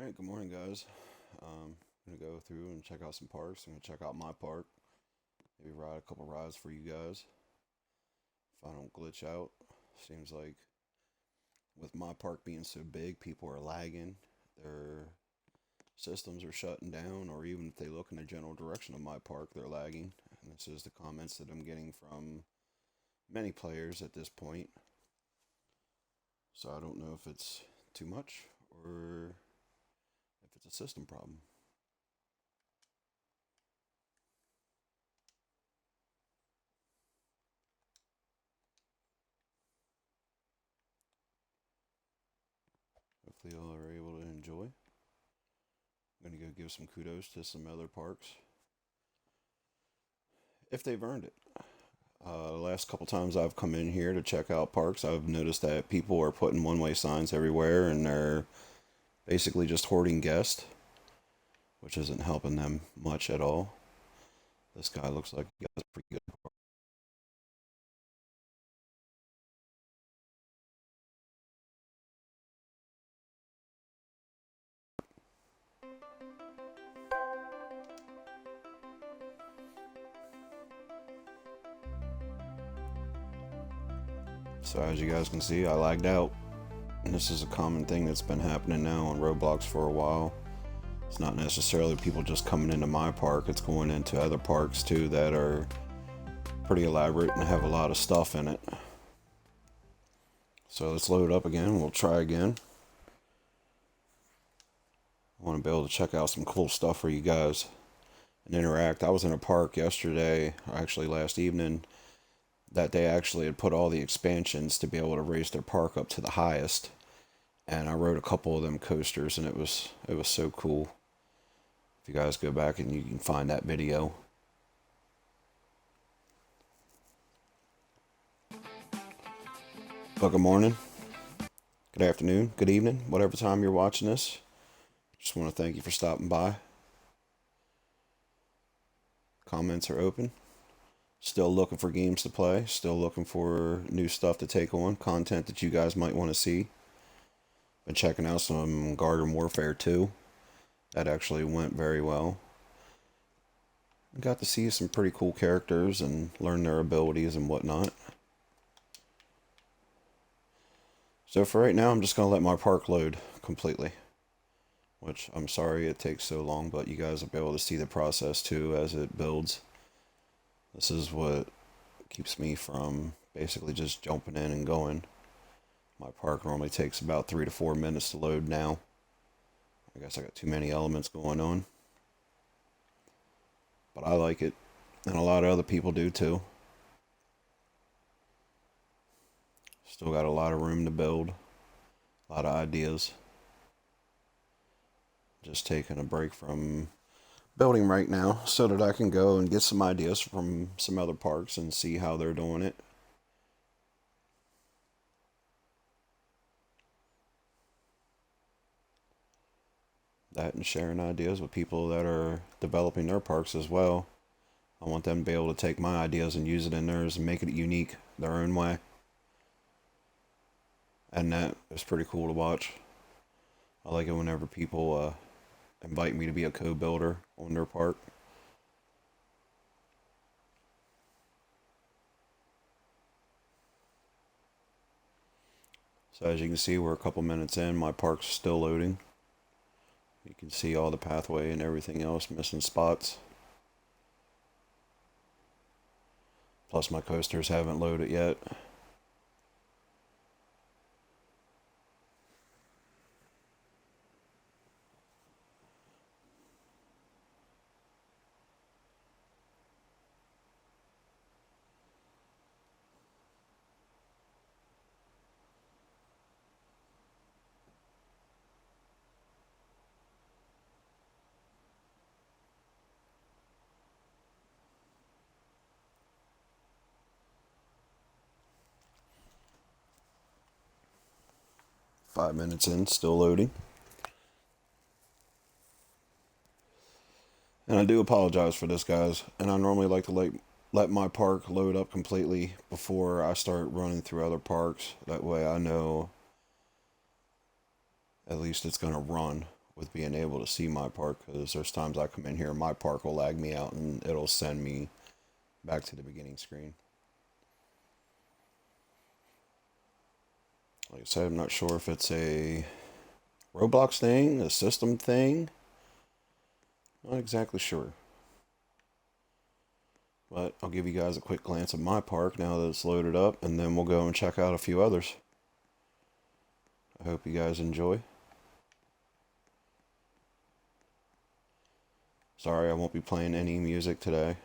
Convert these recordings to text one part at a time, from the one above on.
Alright, good morning, guys. I'm gonna go through and check out some parks. I'm gonna check out my park. Maybe ride a couple rides for you guys. If I don't glitch out. Seems like with my park being so big, people are lagging. Their systems are shutting down, or even if they look in the general direction of my park, they're lagging. And this is the comments that I'm getting from many players at this point. So I don't know if it's too much or if it's a system problem. Hopefully, y'all are able to enjoy. I'm going to go give some kudos to some other parks if they've earned it. The last couple times I've come in here to check out parks, I've noticed that people are putting one-way signs everywhere and they're basically just hoarding guests, which isn't helping them much at all. This guy looks like he got a pretty good park. So as you guys can see, I lagged out. And this is a common thing that's been happening now on Roblox for a while. It's not necessarily people just coming into my park, it's going into other parks too that are pretty elaborate and have a lot of stuff in it. So let's load up again. We'll try again. I want to be able to check out some cool stuff for you guys and interact. I was in a park yesterday, actually last evening, that they actually had put all the expansions to be able to raise their park up to the highest. And I rode a couple of them coasters and it was so cool. If you guys go back and you can find that video. But good morning, good afternoon, good evening, whatever time you're watching this. Just want to thank you for stopping by. Comments are open. Still looking for games to play. Still looking for new stuff to take on. Content that you guys might want to see. Been checking out some Garden Warfare 2. That actually went very well. Got to see some pretty cool characters and learn their abilities and whatnot. So for right now, I'm just going to let my park load completely. Which, I'm sorry it takes so long, but you guys will be able to see the process too as it builds. This is what keeps me from basically just jumping in and going. My park normally takes about 3 to 4 minutes to load now. I guess I got too many elements going on. But I like it, and a lot of other people do too. Still got a lot of room to build, a lot of ideas. Just taking a break from building right now so that I can go and get some ideas from some other parks and see how they're doing it. That and sharing ideas with people that are developing their parks as well. I want them to be able to take my ideas and use it in theirs and make it unique their own way. And that is pretty cool to watch. I like it whenever people invite me to be a co-builder on their park. So as you can see, we're a couple minutes in. My park's still loading. You can see all the pathway and everything else, missing spots. Plus my coasters haven't loaded yet. 5 minutes in, still loading. And I do apologize for this, guys. And I normally like to let my park load up completely before I start running through other parks. That way I know at least it's going to run with being able to see my park, because there's times I come in here and my park will lag me out and it'll send me back to the beginning screen. Like I said, I'm not sure if it's a Roblox thing, a system thing. Not exactly sure. But I'll give you guys a quick glance at my park now that it's loaded up, and then we'll go and check out a few others. I hope you guys enjoy. Sorry, I won't be playing any music today.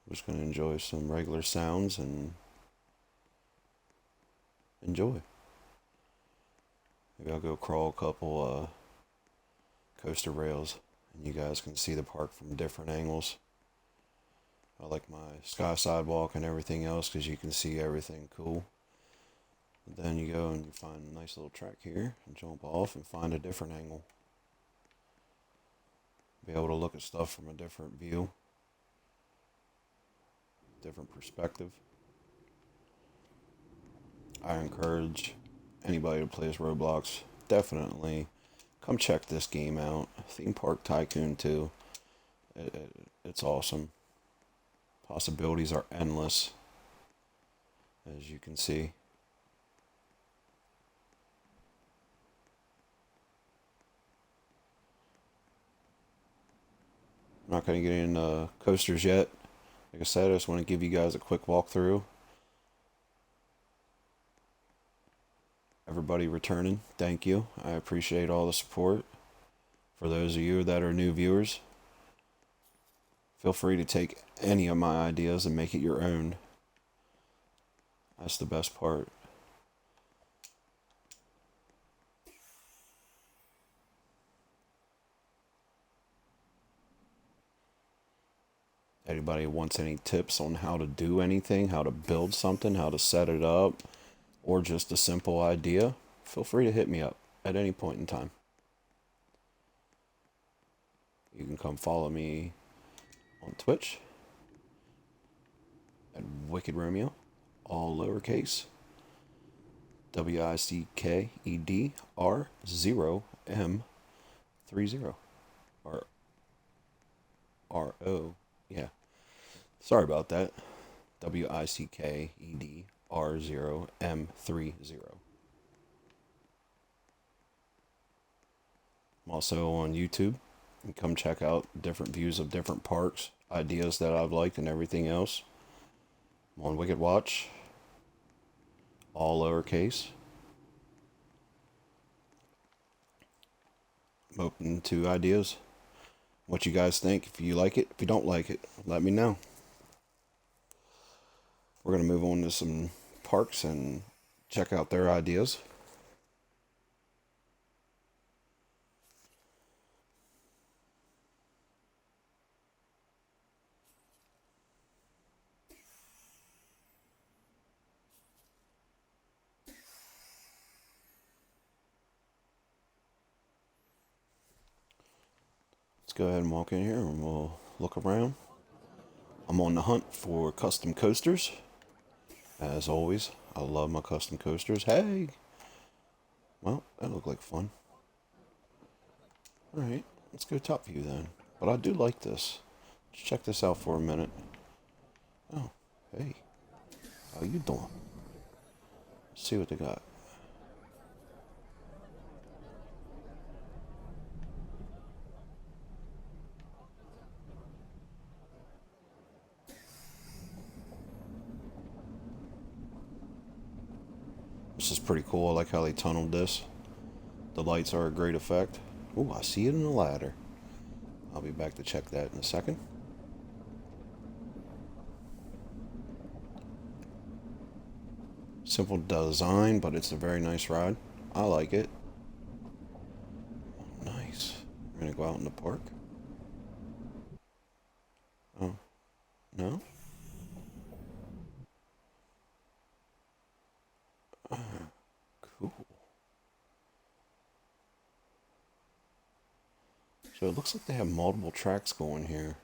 I'm just going to enjoy some regular sounds and enjoy. Maybe I'll go crawl a couple coaster rails and you guys can see the park from different angles. I like my sky sidewalk and everything else because you can see everything cool. But then you go and you find a nice little track here and jump off and find a different angle. Be able to look at stuff from a different view, different perspective. I encourage anybody who plays Roblox, definitely come check this game out. Theme Park Tycoon 2. It's awesome. Possibilities are endless, as you can see. I'm not going to get into coasters yet. Like I said, I just want to give you guys a quick walkthrough. Everybody returning, thank you. I appreciate all the support. For those of you that are new viewers, feel free to take any of my ideas and make it your own. That's the best part. Anybody wants any tips on how to do anything, how to build something, how to set it up, or just a simple idea, feel free to hit me up at any point in time. You can come follow me on Twitch at Wicked Romeo, all lowercase, WICKEDR0M30, or RO, yeah. Sorry about that. WICKEDR0M30. I'm also on YouTube. You come check out different views of different parks, ideas that I've liked, and everything else. I'm on Wicked Watch, all lowercase. I'm open to ideas. What you guys think. If you like it, if you don't like it, let me know. We're going to move on to some parks and check out their ideas. Let's go ahead and walk in here and we'll look around. I'm on the hunt for custom coasters. As always, I love my custom coasters. Hey! Well, that looked like fun. Alright, let's go top view then. But I do like this. Let's check this out for a minute. Oh, hey. How you doing? Let's see what they got. This is pretty cool. I like how they tunneled this. The lights are a great effect. Oh, I see it in the ladder. I'll be back to check that in a second. Simple design, but it's a very nice ride. I like it. Oh, nice. We're gonna go out in the park. Oh, no? Cool. So it looks like they have multiple tracks going here.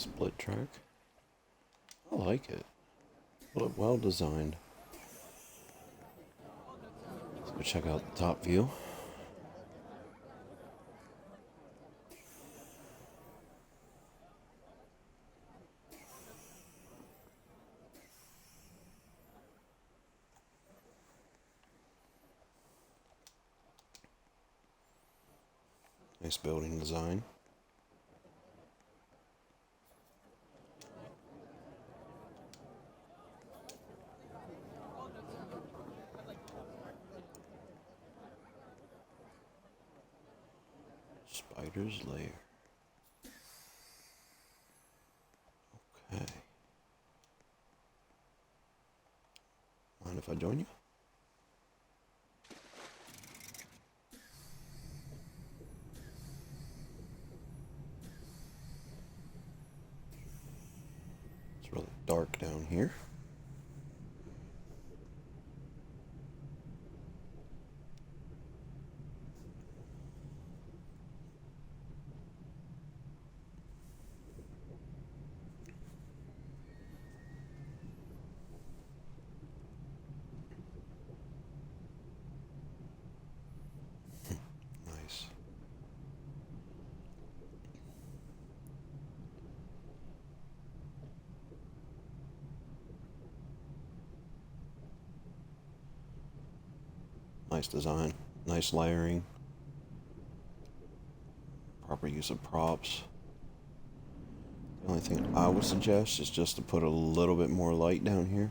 Split track. I like it. Well designed. Let's go check out the top view. Nice building design. Spider's lair. Okay. Mind if I join you? It's really dark down here. Nice. Nice design. Nice layering. Proper use of props. The only thing I would suggest is just to put a little bit more light down here.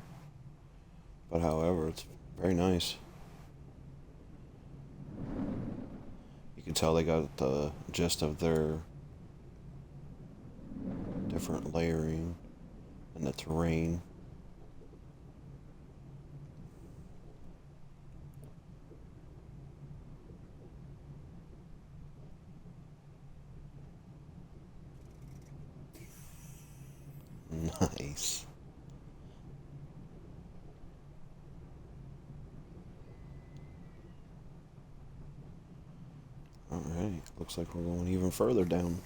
But however, it's very nice. You can tell they got the gist of their different layering and the terrain. Nice. Alright, looks like we're going even further down.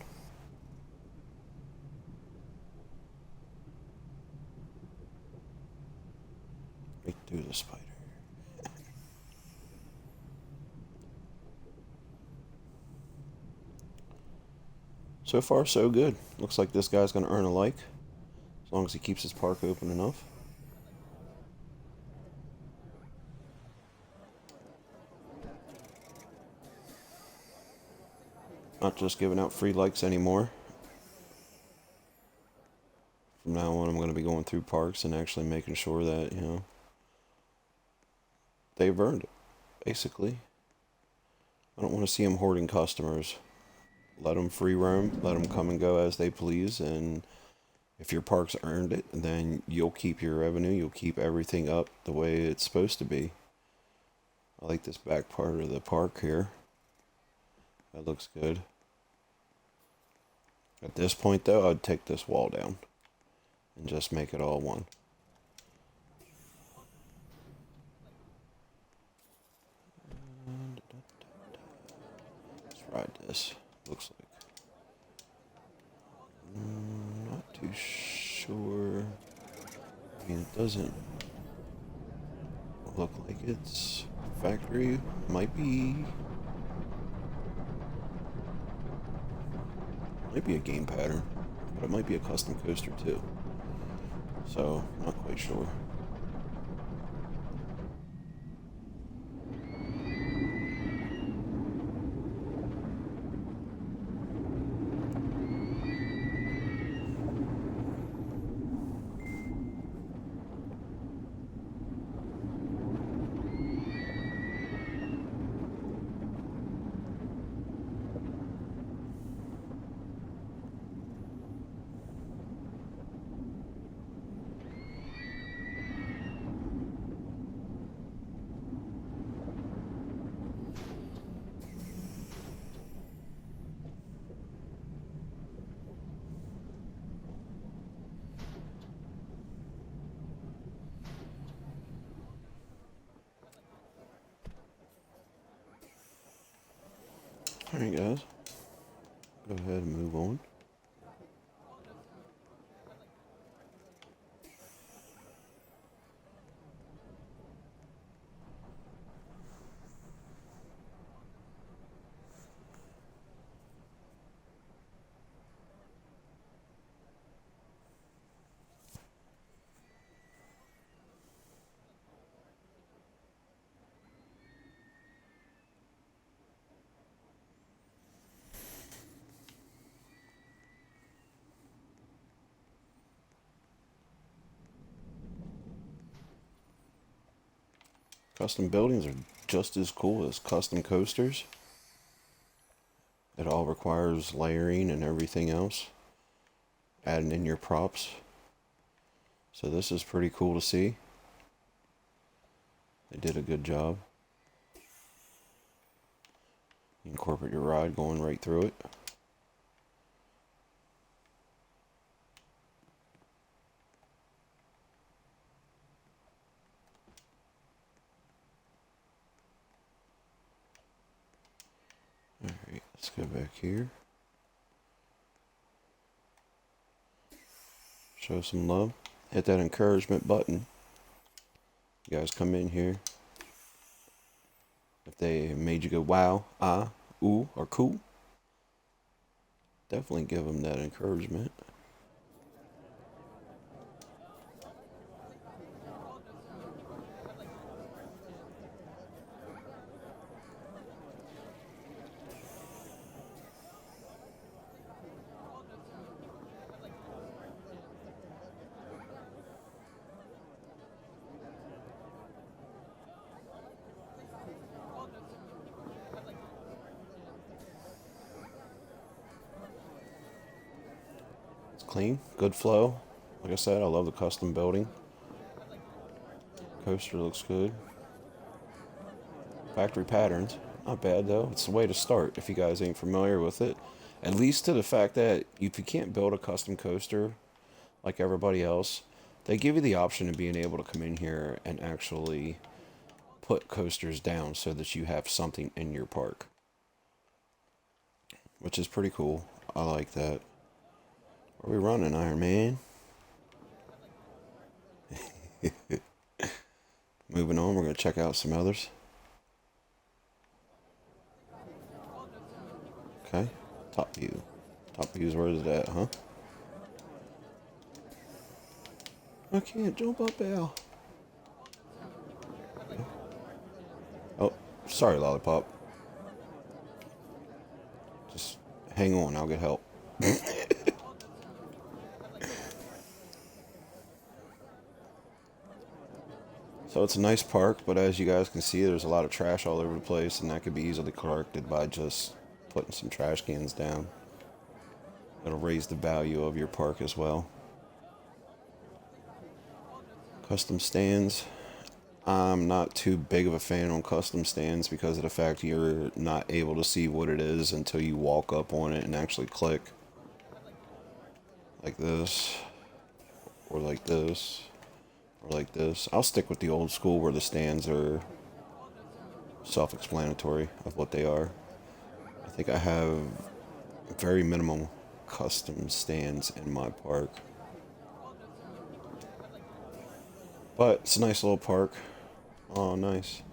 Right through the spider. So far, so good. Looks like this guy's going to earn a like, as long as he keeps his park open enough. Not just giving out free likes anymore. From now on, I'm going to be going through parks and actually making sure that, you know, they've earned it, basically. I don't want to see them hoarding customers. Let them free roam, let them come and go as they please, and if your park's earned it, then you'll keep your revenue, you'll keep everything up the way it's supposed to be. I like this back part of the park here. That looks good. At this point, though, I'd take this wall down and just make it all one. Let's ride this. Looks like. Not too sure. I mean, it doesn't look like it's factory. Might be a game pattern, but it might be a custom coaster too. So, not quite sure. Alright guys, go ahead and move on. Custom buildings are just as cool as custom coasters. It all requires layering and everything else, adding in your props. So this is pretty cool to see. They did a good job. Incorporate your ride going right through it. Alright, let's go back here. Show some love. Hit that encouragement button. You guys come in here. If they made you go wow, ah, ooh, or cool, definitely give them that encouragement. It's clean, good flow. Like I said, I love the custom building. Coaster looks good. Factory patterns, not bad though. It's the way to start if you guys ain't familiar with it. At least to the fact that if you can't build a custom coaster like everybody else, they give you the option of being able to come in here and actually put coasters down so that you have something in your park, which is pretty cool. I like that. Are we running, Iron Man? Moving on, we're going to check out some others. Okay, top view. Top view is where is that, huh? I can't jump up there. Oh, sorry, Lollipop. Just hang on, I'll get help. So it's a nice park, but as you guys can see, there's a lot of trash all over the place, and that could be easily corrected by just putting some trash cans down. It'll raise the value of your park as well. Custom stands. I'm not too big of a fan on custom stands because of the fact you're not able to see what it is until you walk up on it and actually click. Like this, or like this, or like this. I'll stick with the old school where the stands are self-explanatory of what they are. I think I have very minimal custom stands in my park. But it's a nice little park. Oh, nice.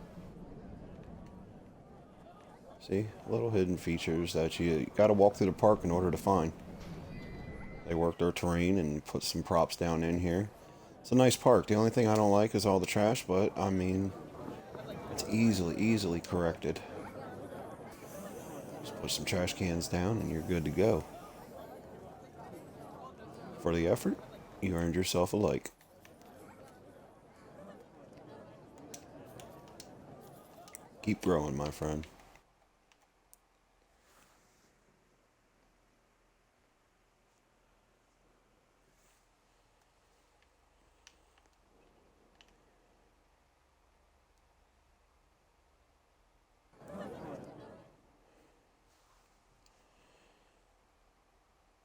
See, little hidden features that you got to walk through the park in order to find. They worked their terrain and put some props down in here. It's a nice park. The only thing I don't like is all the trash, but I mean, it's easily corrected. Just put some trash cans down and you're good to go. For the effort, you earned yourself a like. Keep growing, my friend.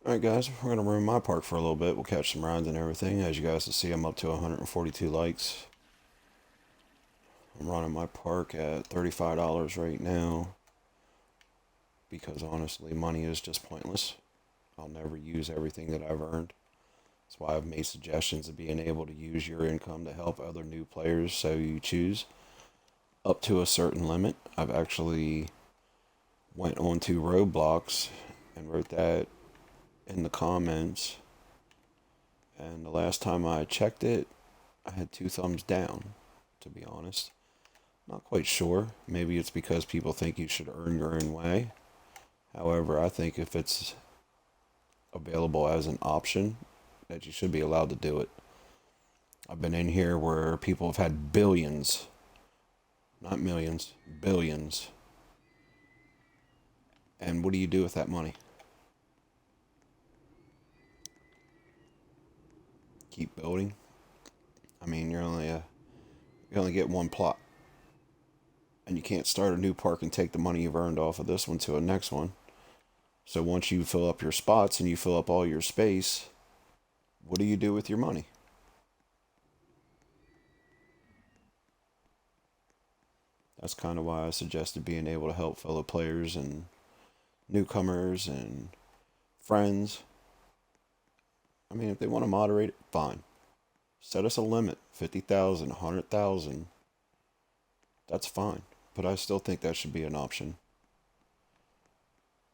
Alright guys, we're going to run my park for a little bit. We'll catch some rides and everything. As you guys can see, I'm up to 142 likes. I'm running my park at $35 right now. Because honestly, money is just pointless. I'll never use everything that I've earned. That's why I've made suggestions of being able to use your income to help other new players, so you choose up to a certain limit. I've actually went on to Blox and wrote that in the comments, and the last time I checked it, I had 2 thumbs down, to be honest. Not quite sure. Maybe it's because people think you should earn your own way. However, I think if it's available as an option, that you should be allowed to do it. I've been in here where people have had billions Not millions, billions. And what do you do with that money? Keep building. I mean, you only get one plot, and you can't start a new park and take the money you've earned off of this one to a next one. So once you fill up your spots and you fill up all your space, what do you do with your money? That's kind of why I suggested being able to help fellow players and newcomers and friends. I mean, if they want to moderate it, fine. Set us a limit, 50,000, 100,000. That's fine. But I still think that should be an option.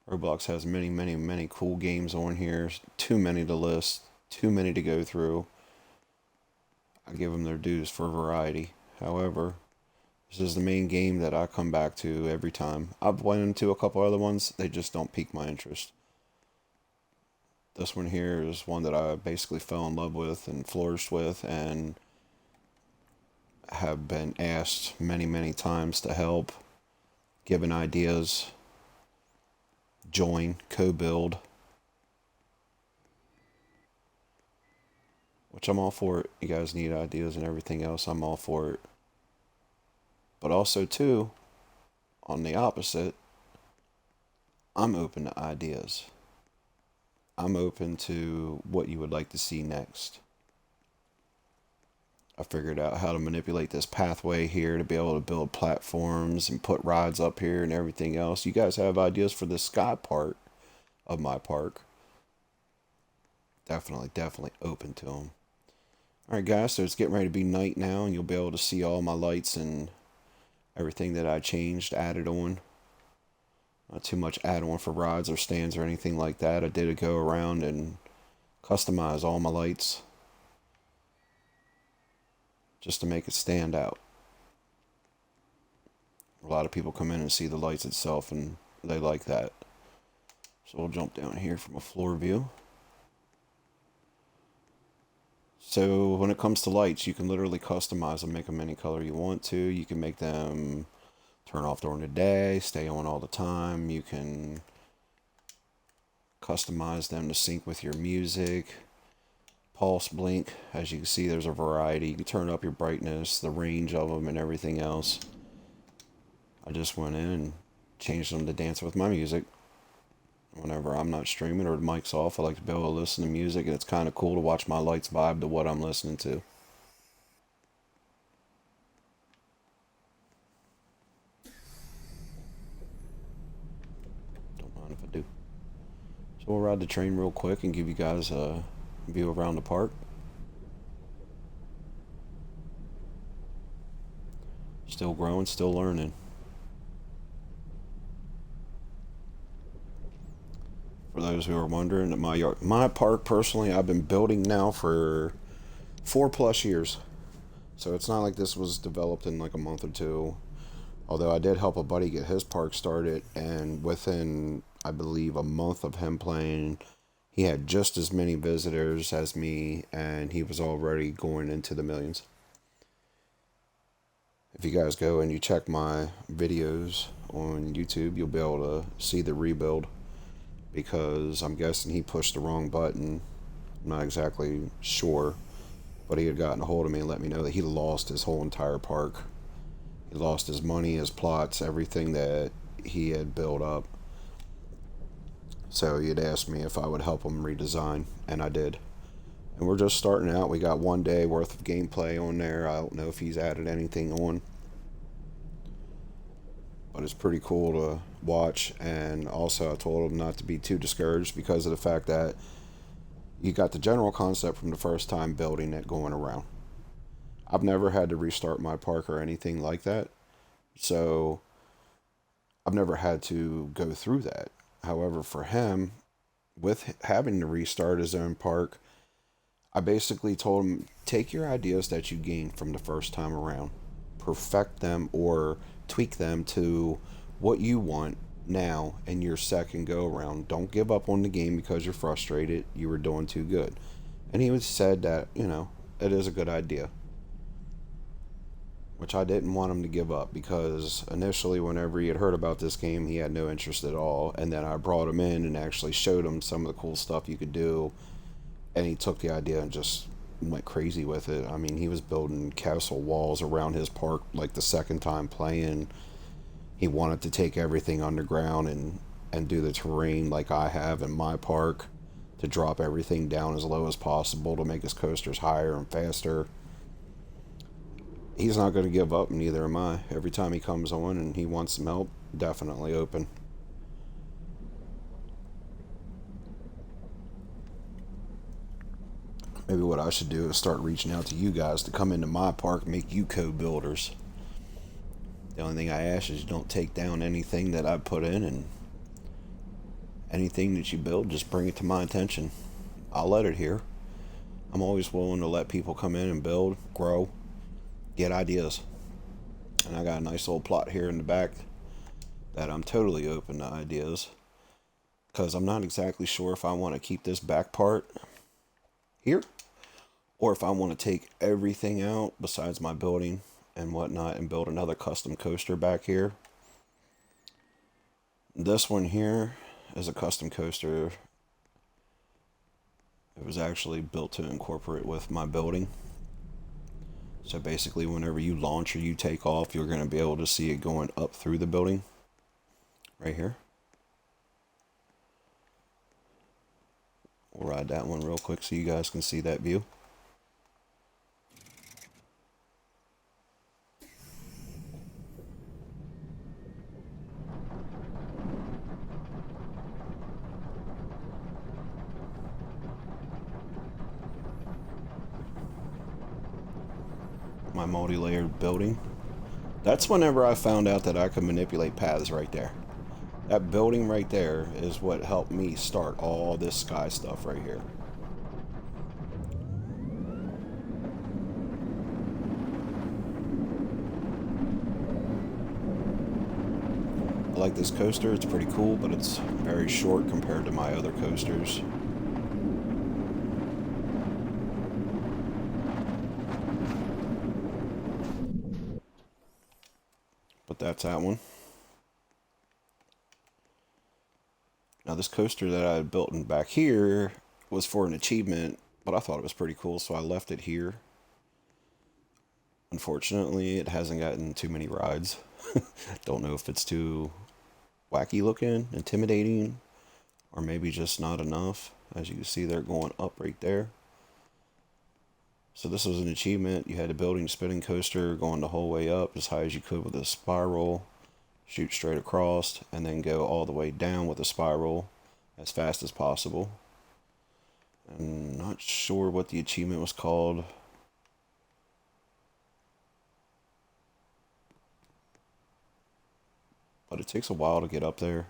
Roblox has many, many, many cool games on here. Too many to list. Too many to go through. I give them their dues for variety. However, this is the main game that I come back to every time. I've went into a couple other ones. They just don't pique my interest. This one here is one that I basically fell in love with and flourished with and have been asked many, many times to help, given ideas, join, co-build, which I'm all for it. You guys need ideas and everything else. I'm all for it. But also, too, on the opposite, I'm open to ideas. I'm open to what you would like to see next. I figured out how to manipulate this pathway here to be able to build platforms and put rides up here and everything else. You guys have ideas for the sky part of my park? Definitely, definitely open to them. Alright guys, so it's getting ready to be night now and you'll be able to see all my lights and everything that I changed, added on. Not too much add on for rods or stands or anything like that. I did a go around and customize all my lights just to make it stand out. A lot of people come in and see the lights itself and they like that. So we'll jump down here from a floor view. So when it comes to lights, you can literally customize them, make them any color you want to. You can make them turn off during the day, stay on all the time. You can customize them to sync with your music. Pulse, blink. As you can see, there's a variety. You can turn up your brightness, the range of them, and everything else. I just went in and changed them to dance with my music. Whenever I'm not streaming or the mic's off, I like to be able to listen to music, and it's kind of cool to watch my lights vibe to what I'm listening to. Don't mind if I do. So we'll ride the train real quick and give you guys a view around the park. Still growing, still learning. For those who are wondering, my park personally, I've been building now for 4+ years. So it's not like this was developed in like a month or two. Although I did help a buddy get his park started, and within, I believe, a month of him playing, he had just as many visitors as me, and he was already going into the millions. If you guys go and you check my videos on YouTube, you'll be able to see the rebuild, because I'm guessing he pushed the wrong button. I'm not exactly sure, but he had gotten a hold of me and let me know that he lost his whole entire park. He lost his money, his plots, everything that he had built up. So he had asked me if I would help him redesign, and I did. And we're just starting out. We got 1 day worth of gameplay on there. I don't know if he's added anything on, but it's pretty cool to watch. And also I told him not to be too discouraged because of the fact that you got the general concept from the first time building it going around. I've never had to restart my park or anything like that, so I've never had to go through that. However, for him, with having to restart his own park, I basically told him, take your ideas that you gained from the first time around, perfect them or tweak them to what you want now in your second go around. Don't give up on the game because you're frustrated. You were doing too good. And he said that, it is a good idea. which I didn't want him to give up because initially, whenever he had heard about this game, he had no interest at all. And then I brought him in and actually showed him some of the cool stuff you could do, and he took the idea and just went crazy with it. I mean, he was building castle walls around his park like the second time playing. He wanted to take everything underground and do the terrain like I have in my park to drop everything down as low as possible to make his coasters higher and faster. He's not going to give up, neither am I. Every time he comes on and he wants some help, definitely open. Maybe what I should do is start reaching out to you guys to come into my park, make you co-builders. The only thing I ask is you don't take down anything that I put in, and anything that you build, just bring it to my attention. I'll let it here. I'm always willing to let people come in and build, grow, get ideas. And I got a nice little plot here in the back that I'm totally open to ideas. Because I'm not exactly sure if I want to keep this back part here, or if I want to take everything out besides my building and whatnot and build another custom coaster back here. This one here is a custom coaster. It was actually built to incorporate with my building. So basically, whenever you launch or you take off, you're going to be able to see it going up through the building. Right here. We'll ride that one real quick so you guys can see that view. My multi-layered building. That's whenever I found out that I could manipulate paths right there. That building right there is what helped me start all this sky stuff right here. I like this coaster. It's pretty cool, but it's very short compared to my other coasters. But that's that one. Now this coaster that I had built in back here was for an achievement, but I thought it was pretty cool, so I left it here. Unfortunately, it hasn't gotten too many rides. Don't know if it's too wacky looking, intimidating, or maybe just not enough. As you can see, they're going up right there. So this was an achievement. You had a building spinning coaster going the whole way up as high as you could with a spiral, shoot straight across, and then go all the way down with a spiral as fast as possible. I'm not sure what the achievement was called. But it takes a while to get up there.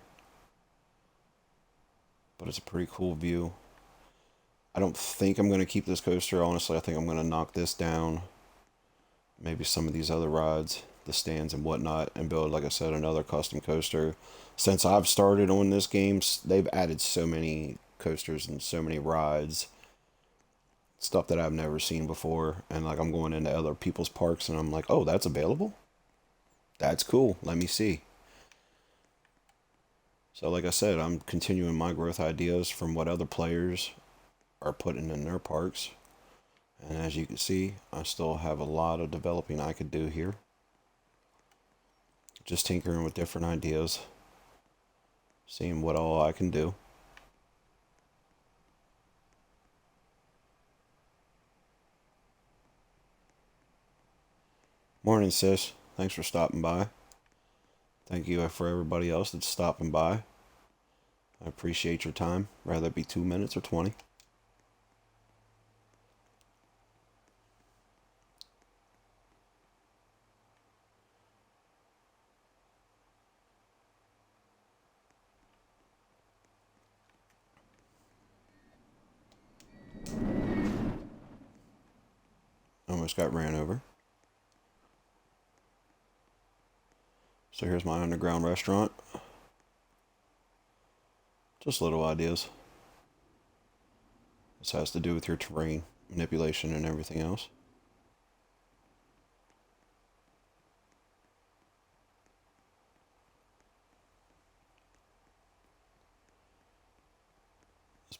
But it's a pretty cool view. I don't think I'm going to keep this coaster, honestly. I think I'm going to knock this down. Maybe some of these other rides, the stands and whatnot, and build, like I said, another custom coaster. Since I've started on this game, they've added so many coasters and so many rides. Stuff that I've never seen before. And like I'm going into other people's parks and I'm like, oh, that's available? That's cool. Let me see. So like I said, I'm continuing my growth ideas from what other players are putting in their parks. And as you can see, I still have a lot of developing I could do here. Just tinkering with different ideas. Seeing what all I can do. Morning, sis. Thanks for stopping by. Thank you for everybody else that's stopping by. I appreciate your time, whether it be 2 minutes or 20. Almost got ran over. So here's my underground restaurant. Just little ideas. This has to do with your terrain manipulation and everything else.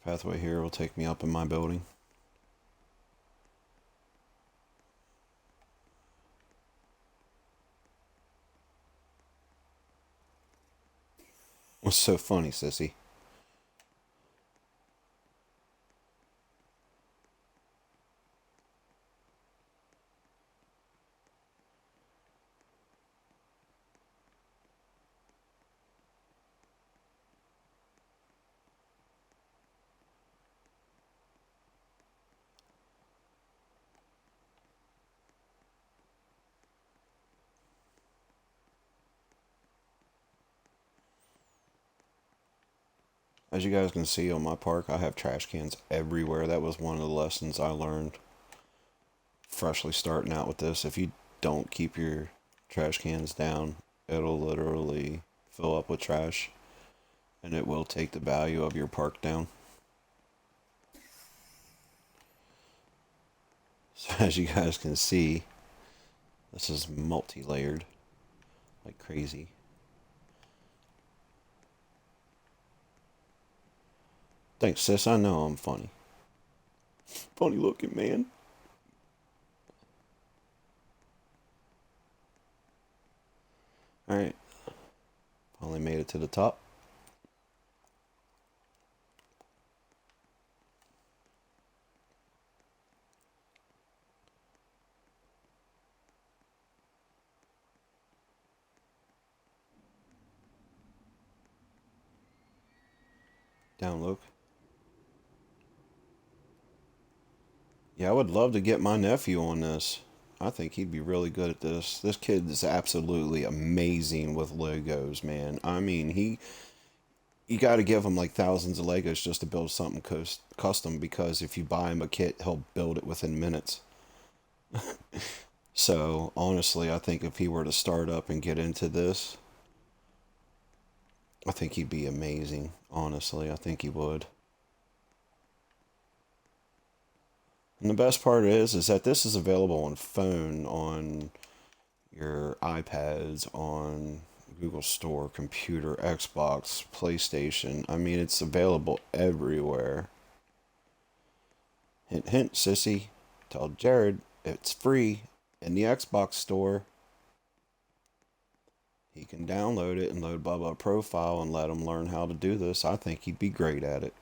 This pathway here will take me up in my building. What's so funny, sissy? As you guys can see on my park, I have trash cans everywhere. That was one of the lessons I learned freshly starting out with this. If you don't keep your trash cans down, it'll literally fill up with trash and it will take the value of your park down. So as you guys can see, this is multi-layered like crazy. Thanks, sis. I know I'm funny. Funny looking, man. Alright. Finally made it to the top. Down, Luke. Yeah, I would love to get my nephew on this. I think he'd be really good at this. This kid is absolutely amazing with Legos, man. I mean, you got to give him like thousands of Legos just to build something custom because if you buy him a kit, he'll build it within minutes. So, honestly, I think if he were to start up and get into this, I think he'd be amazing. Honestly, I think he would. And the best part is that this is available on phone, on your iPads, on Google Store, computer, Xbox, PlayStation. I mean, it's available everywhere. Hint, hint, sissy. Tell Jared it's free in the Xbox Store. He can download it and load Bubba a profile and let him learn how to do this. I think he'd be great at it.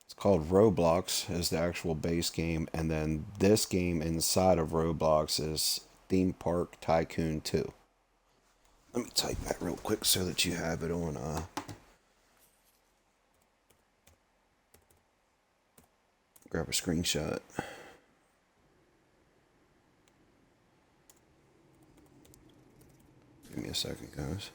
It's called Roblox is the actual base game, and then this game inside of Roblox is Theme Park Tycoon 2. Let me type that real quick so that you have it on grab a screenshot. Give me a second, guys.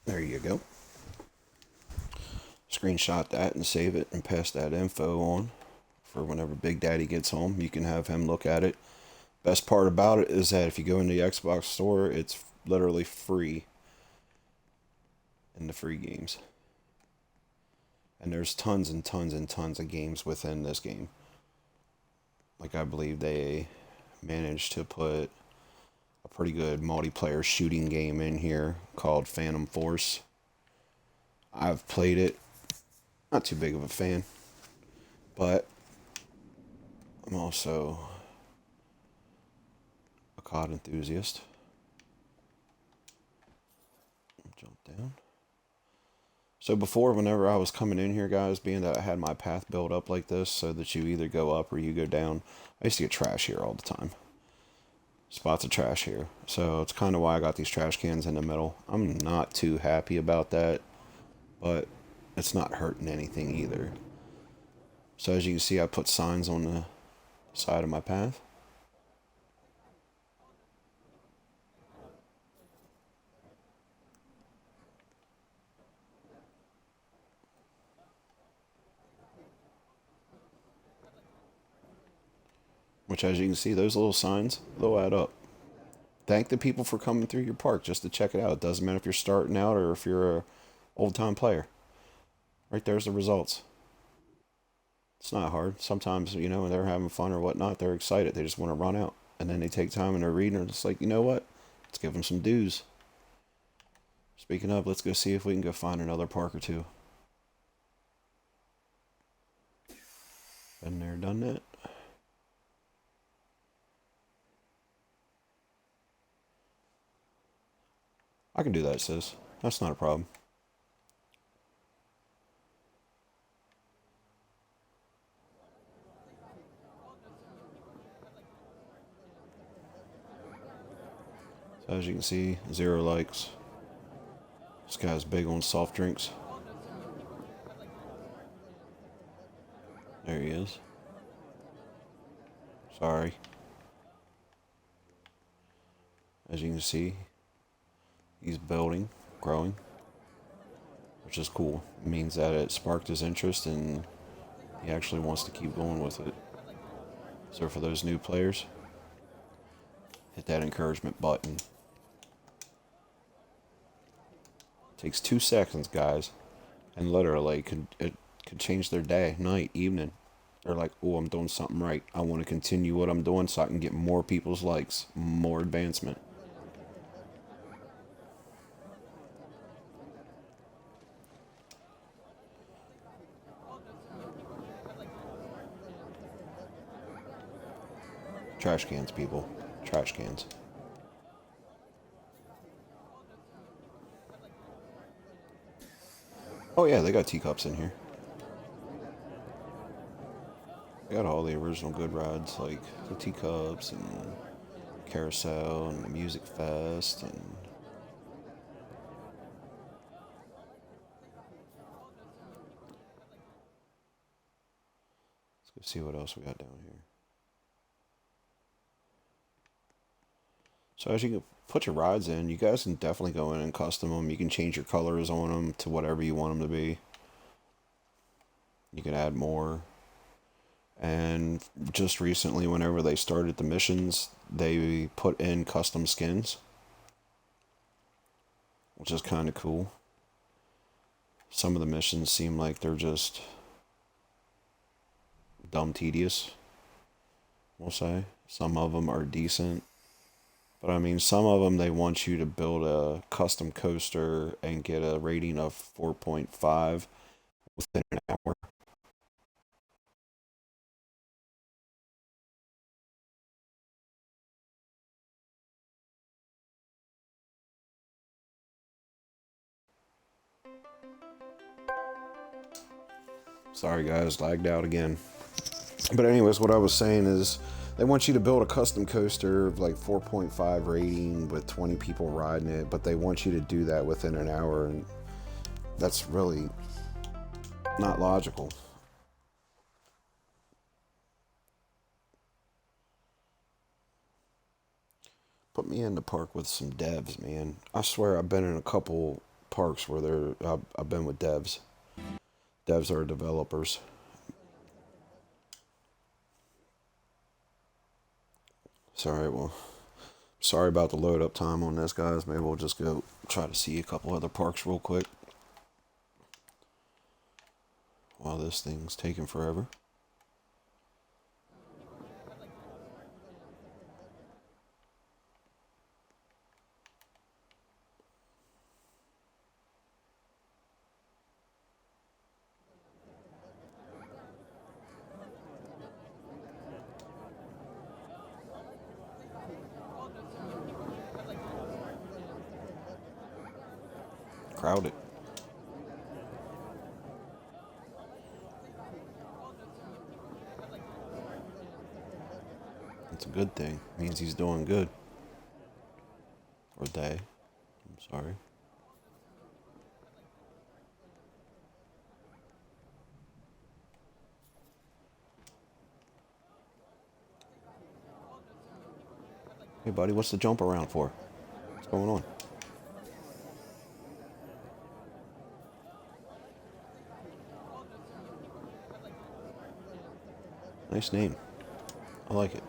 There you go. Screenshot that and save it and pass that info on for whenever Big Daddy gets home. You can have him look at it. Best part about it is that if you go into the Xbox store, it's literally free in the free games. And there's tons and tons and tons of games within this game. Like, I believe they managed to put a pretty good multiplayer shooting game in here called Phantom Force. I've played it. Not too big of a fan. But I'm also a COD enthusiast. Jump down. So before, whenever I was coming in here, guys, being that I had my path built up like this so that you either go up or you go down, I used to get trash here all the time. Spots of trash here. So it's kind of why I got these trash cans in the middle. I'm not too happy about that, but it's not hurting anything either. So as you can see, I put signs on the side of my path. Which, as you can see, those little signs, they'll add up. Thank the people for coming through your park just to check it out. It doesn't matter if you're starting out or if you're a old-time player. Right there's the results. It's not hard. Sometimes, when they're having fun or whatnot, they're excited. They just want to run out. And then they take time and they're reading, and it's like, you know what? Let's give them some dues. Speaking of, let's go see if we can go find another park or two. Been there, done that. I can do that, sis. That's not a problem. So as you can see, 0 likes. This guy's big on soft drinks. There he is. Sorry. As you can see, he's building, growing, which is cool. It means that it sparked his interest and he actually wants to keep going with it. So for those new players, hit that encouragement button. It takes 2 seconds, guys, and literally it could change their day, night, evening. They're like, oh, I'm doing something right. I want to continue what I'm doing so I can get more people's likes, more advancement. Trash cans, people. Trash cans. Oh yeah, they got teacups in here. They got all the original good rides, like the teacups and carousel and the music fest and let's go see what else we got down here. So as you can put your rides in, you guys can definitely go in and custom them. You can change your colors on them to whatever you want them to be. You can add more. And just recently, whenever they started the missions, they put in custom skins, which is kind of cool. Some of the missions seem like they're just dumb tedious, we'll say. Some of them are decent. But I mean, some of them, they want you to build a custom coaster and get a rating of 4.5 within an hour. Sorry guys, lagged out again. But anyways, what I was saying is they want you to build a custom coaster of like 4.5 rating with 20 people riding it, but they want you to do that within an hour, and that's really not logical. Put me in the park with some devs, man. I swear I've been in a couple parks where I've been with devs. Devs are developers. Sorry, well, sorry about the load up time on this, guys. Maybe we'll just go try to see a couple other parks real quick while this thing's taking forever. Crowded. It's a good thing. It means he's doing good. Or they. I'm sorry. Hey, buddy, what's the jump around for? What's going on? Nice name. I like it.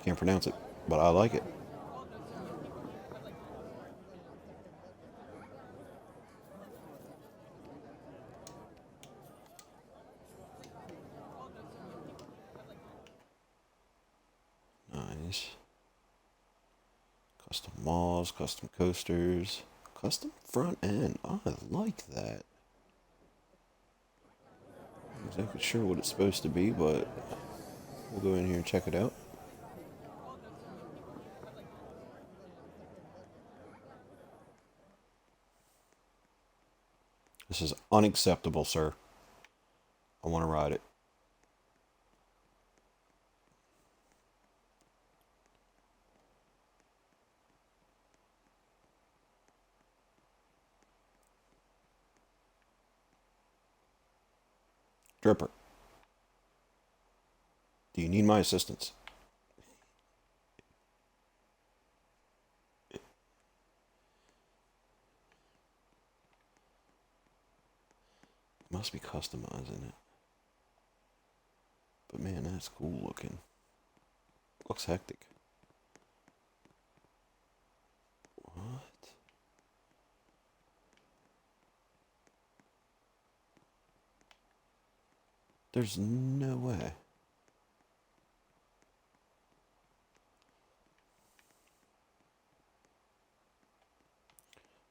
Can't pronounce it, but I like it. Custom malls, custom coasters, custom front end. I like that. Not exactly sure what it's supposed to be, but we'll go in here and check it out. This is unacceptable, sir. I want to ride it. Dripper, do you need my assistance? Must be customizing it. But man, that's cool looking. Looks hectic. What? There's no way.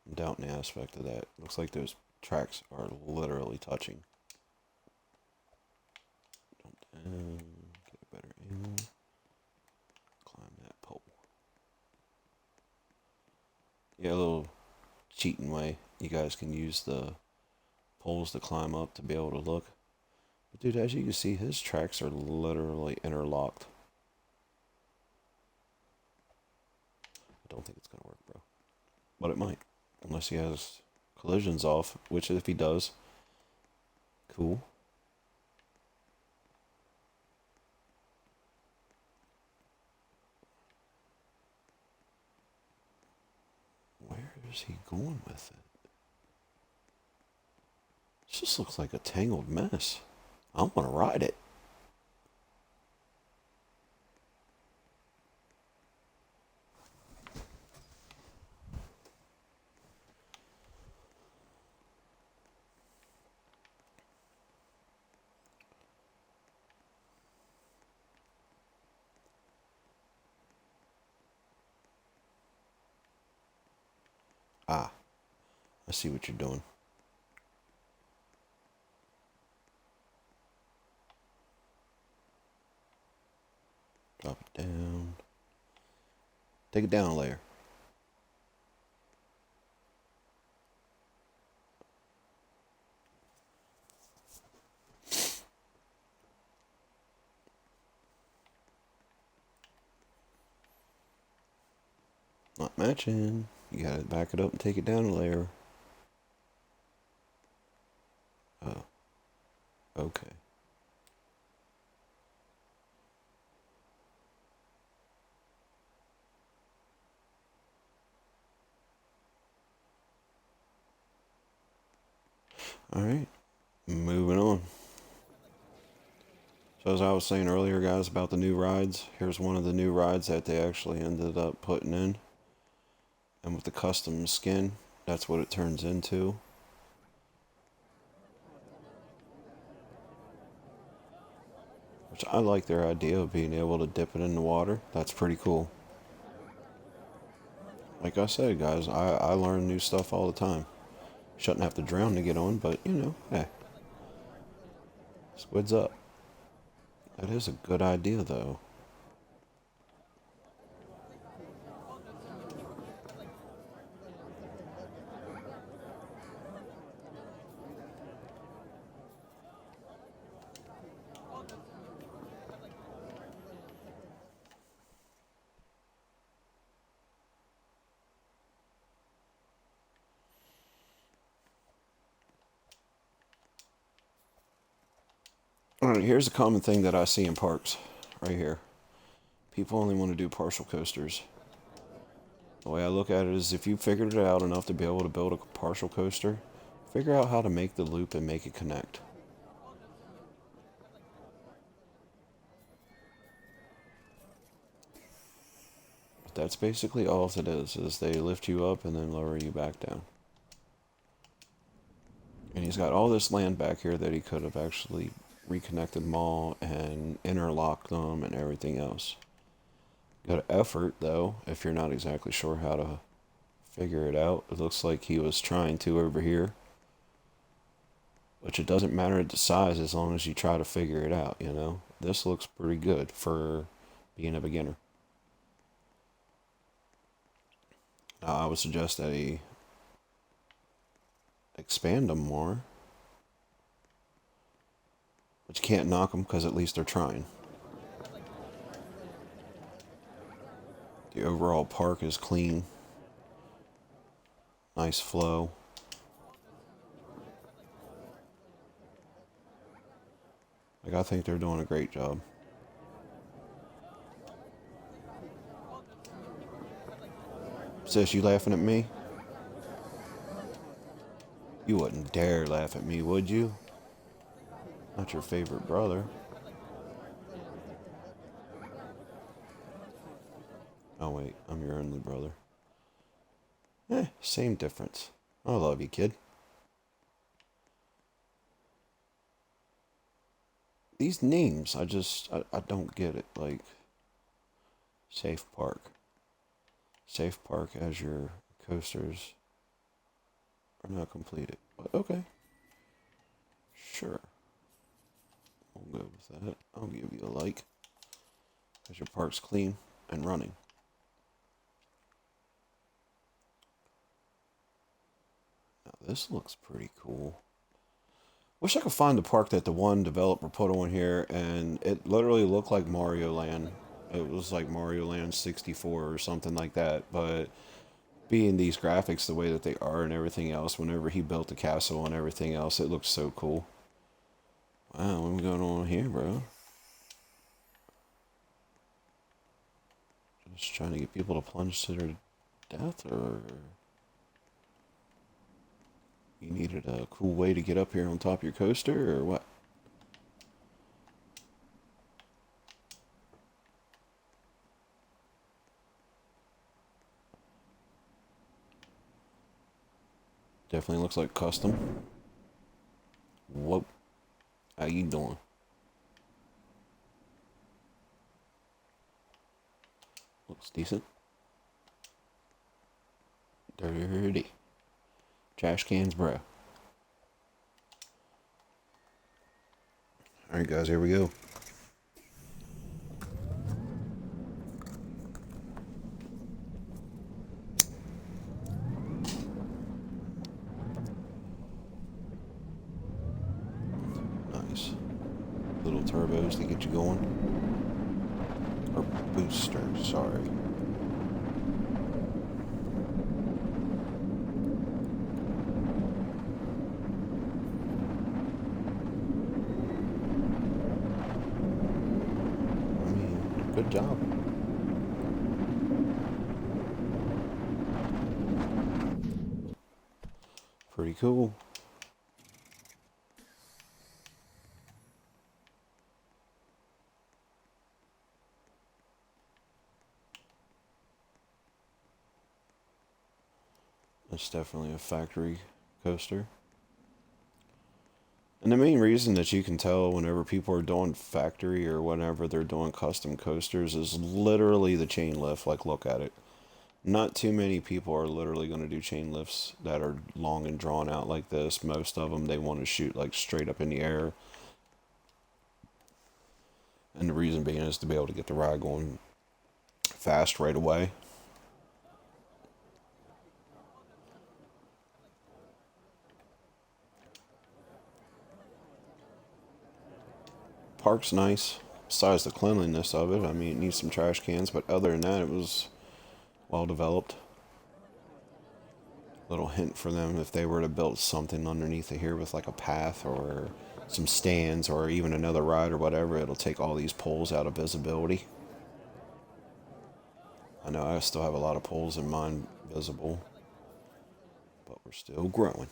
I'm doubting the aspect of that. Looks like those tracks are literally touching. Jump down, get a better angle. Climb that pole. Yeah, a little cheating way. You guys can use the poles to climb up to be able to look. But dude, as you can see, his tracks are literally interlocked. I don't think it's gonna work, bro. But it might. Unless he has collisions off, which if he does, cool. Where is he going with it? This just looks like a tangled mess. I want to ride it. Ah, I see what you're doing. Drop it down. Take it down a layer. Not matching. You gotta back it up and take it down a layer. Oh, okay. Alright, moving on. So as I was saying earlier, guys, about the new rides, here's one of the new rides that they actually ended up putting in. And with the custom skin, that's what it turns into. Which I like their idea of being able to dip it in the water. That's pretty cool. Like I said, guys, I learn new stuff all the time. Shouldn't have to drown to get on, but you know, hey. Squid's up. That is a good idea, though. Alright, here's a common thing that I see in parks. Right here. People only want to do partial coasters. The way I look at it is if you figured it out enough to be able to build a partial coaster, figure out how to make the loop and make it connect. But that's basically all it is they lift you up and then lower you back down. And he's got all this land back here that he could have actually reconnected them all and interlocked them and everything else. Good effort, though, if you're not exactly sure how to figure it out. It looks like he was trying to over here. Which it doesn't matter the size as long as you try to figure it out, you know? This looks pretty good for being a beginner. I would suggest that he expand them more. But you can't knock them because at least they're trying. The overall park is clean. Nice flow. Like, I think they're doing a great job. Sis, you laughing at me? You wouldn't dare laugh at me, would you? Not your favorite brother. Oh, wait, I'm your only brother. Same difference. I love you, kid. These names, I don't get it. Like, Safe Park. Safe Park as your coasters are not completed. But okay. Sure. We'll go with that. I'll give you a like. As your park's clean and running. Now this looks pretty cool. Wish I could find the park that the one developer put on here, and it literally looked like Mario Land. It was like Mario Land 64 or something like that, but being these graphics the way that they are and everything else, whenever he built the castle and everything else, it looks so cool. Wow, what's going on here, bro? Just trying to get people to plunge to their death, or you needed a cool way to get up here on top of your coaster, or what? Definitely looks like custom. Whoa. How you doing? Looks decent. Dirty. Trash cans, bro. Alright, guys, here we go. Nice. Little turbos to get you going. Or boosters, sorry. Good job. Pretty cool. It's definitely a factory coaster. And the main reason that you can tell whenever people are doing factory or whenever they're doing custom coasters is literally the chain lift. Like, look at it. Not too many people are literally going to do chain lifts that are long and drawn out like this. Most of them, they want to shoot like straight up in the air. And the reason being is to be able to get the ride going fast right away. Park's nice. Besides the cleanliness of it, I mean, it needs some trash cans, but other than that, it was well developed. Little hint for them if they were to build something underneath of here with like a path or some stands or even another ride or whatever, it'll take all these poles out of visibility. I know I still have a lot of poles in mine visible, but we're still growing.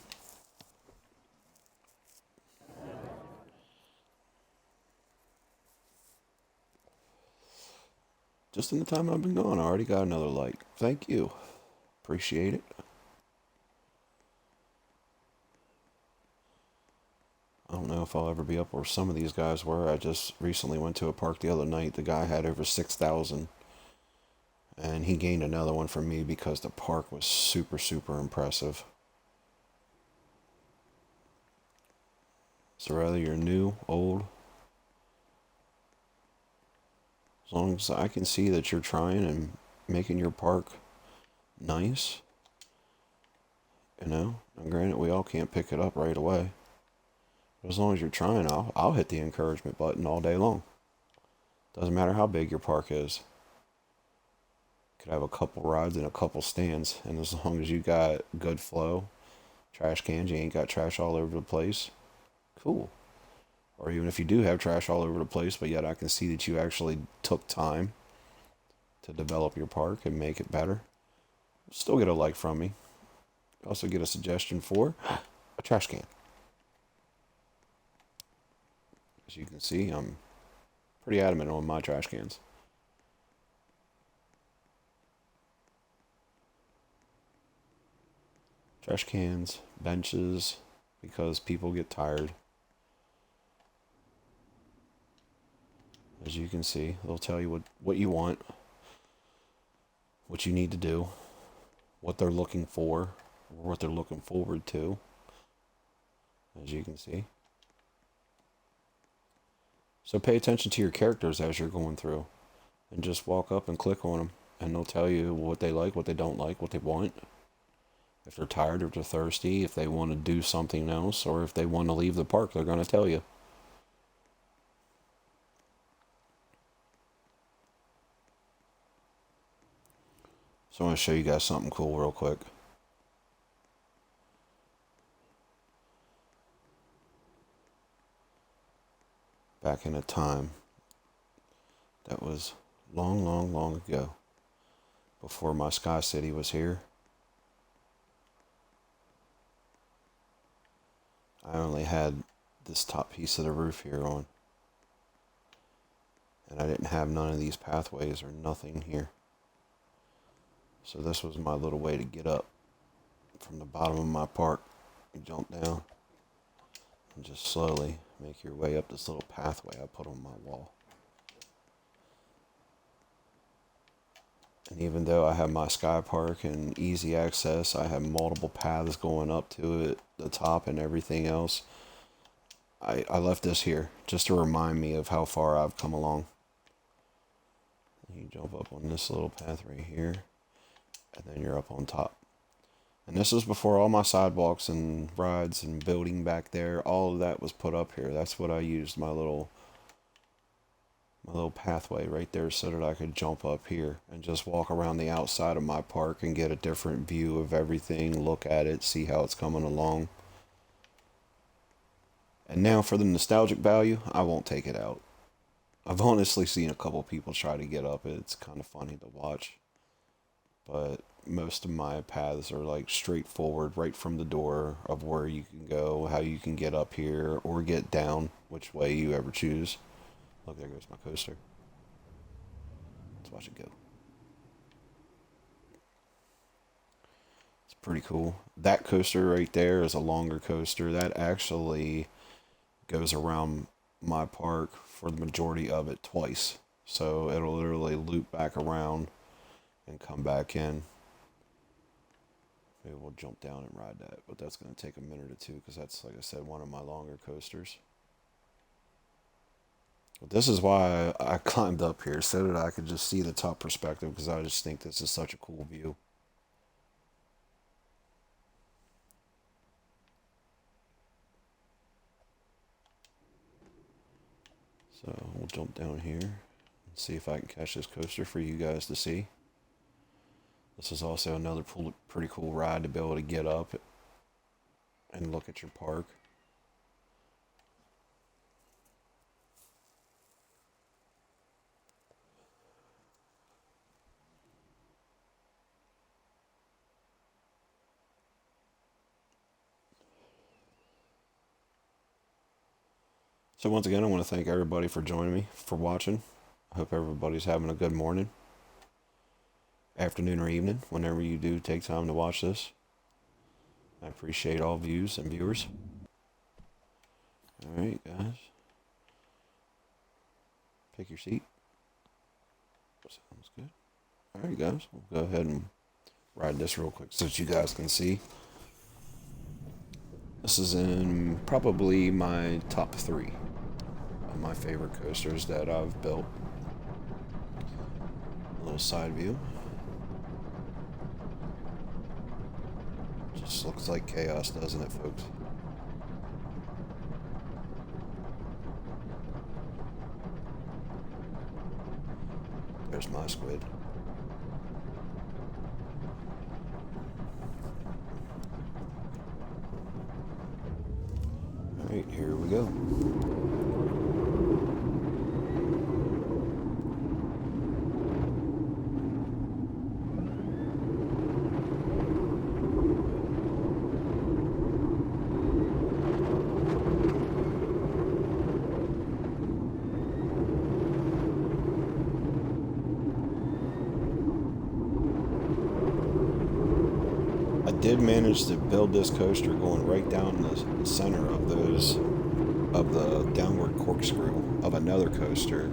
Just in the time I've been gone, I already got another like. Thank you. Appreciate it. I don't know if I'll ever be up where some of these guys were. I just recently went to a park the other night. The guy had over 6,000 And he gained another one from me because the park was super, super impressive. So whether you're new, old, as long as I can see that you're trying and making your park nice, you know. And granted, we all can't pick it up right away. But as long as you're trying, I'll hit the encouragement button all day long. Doesn't matter how big your park is. Could have a couple rides and a couple stands, and as long as you got good flow, trash cans, you ain't got trash all over the place, cool. Or even if you do have trash all over the place, but yet I can see that you actually took time to develop your park and make it better, still get a like from me. Also get a suggestion for a trash can. As you can see, I'm pretty adamant on my trash cans. Trash cans, benches, because people get tired. As you can see, they'll tell you what you want, what you need to do, what they're looking for, or what they're looking forward to. As you can see. So pay attention to your characters as you're going through, and just walk up and click on them, and they'll tell you what they like, what they don't like, what they want. If they're tired, if they're thirsty, if they want to do something else, or if they want to leave the park, they're going to tell you. So I'm going to show you guys something cool real quick. Back in a time that was long, long, long ago, before my Sky City was here, I only had this top piece of the roof here on. And I didn't have none of these pathways or nothing here. So this was my little way to get up from the bottom of my park. You jump down and just slowly make your way up this little pathway I put on my wall. And even though I have my sky park and easy access, I have multiple paths going up to it, the top and everything else. I left this here just to remind me of how far I've come along. You jump up on this little path right here, and then you're up on top. And this was before all my sidewalks and rides and building back there, all of that was put up here. That's what I used, my little pathway right there, so that I could jump up here and just walk around the outside of my park and get a different view of everything, look at it, see how it's coming along. And now for the nostalgic value, I won't take it out. I've honestly seen a couple people try to get up it. It's kind of funny to watch. But most of my paths are like straightforward, right from the door of where you can go, how you can get up here or get down, which way you ever choose. Look, there goes my coaster. Let's watch it go. It's pretty cool. That coaster right there is a longer coaster. That actually goes around my park for the majority of it twice. So it'll literally loop back around and come back in. Maybe we'll jump down and ride that, but that's going to take a minute or two because that's, like I said, one of my longer coasters. But this is why I climbed up here, so that I could just see the top perspective, because I just think this is such a cool view. So we'll jump down here and see if I can catch this coaster for you guys to see. This is also another pretty cool ride to be able to get up and look at your park. So once again, I want to thank everybody for joining me, for watching. I hope everybody's having a good morning, afternoon, or evening, whenever you do take time to watch this. I appreciate all views and viewers. Alright, guys. Pick your seat. Sounds good. Alright guys, we'll go ahead and ride this real quick so that you guys can see. This is in probably my top 3 of my favorite coasters that I've built. A little side view. Just looks like chaos, doesn't it, folks? There's my squid. Alright, here we go. I did manage to build this coaster going right down the center of the downward corkscrew of another coaster.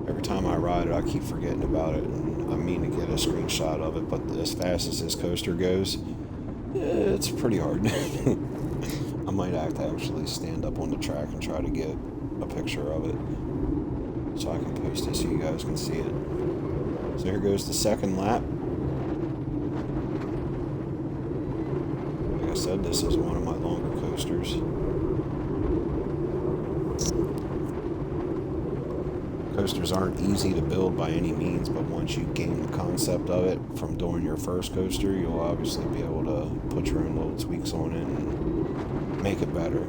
Every time I ride it, I keep forgetting about it, and I mean to get a screenshot of it, but as fast as this coaster goes, it's pretty hard. I might have to actually stand up on the track and try to get a picture of it so I can post it so you guys can see it. So here goes the second lap. Like I said, this is one of my longer coasters. Coasters aren't easy to build by any means, but once you gain the concept of it from doing your first coaster, you'll obviously be able to put your own little tweaks on it and make it better.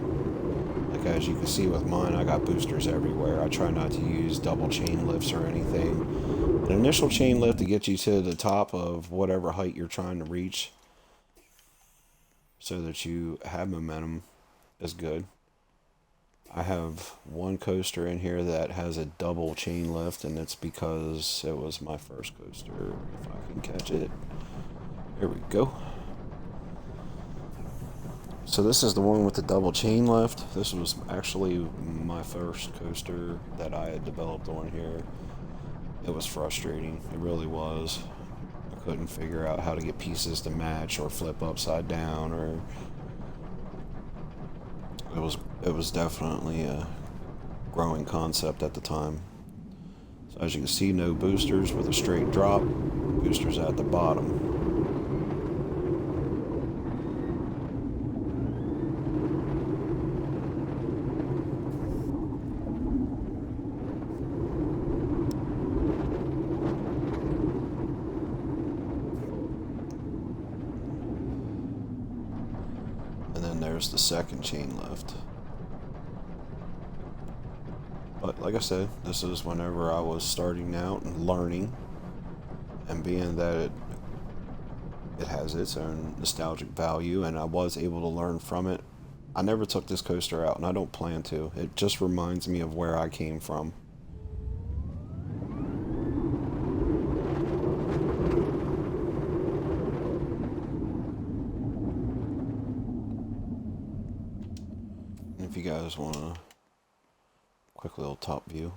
Like as you can see with mine, I got boosters everywhere. I try not to use double chain lifts or anything. An initial chain lift to get you to the top of whatever height you're trying to reach so that you have momentum is good. I have one coaster in here that has a double chain lift, and it's because it was my first coaster, if I can catch it. Here we go. So this is the one with the double chain lift. This was actually my first coaster that I had developed on here. It was frustrating, it really was. I couldn't figure out how to get pieces to match or flip upside down, or it was definitely a growing concept at the time. So as you can see, no boosters with a straight drop, boosters at the bottom. And then there's the second chain lift. But like I said, this is whenever I was starting out and learning, and being that it has its own nostalgic value and I was able to learn from it, I never took this coaster out, and I don't plan to. It just reminds me of where I came from. And if you guys want to quick little top view.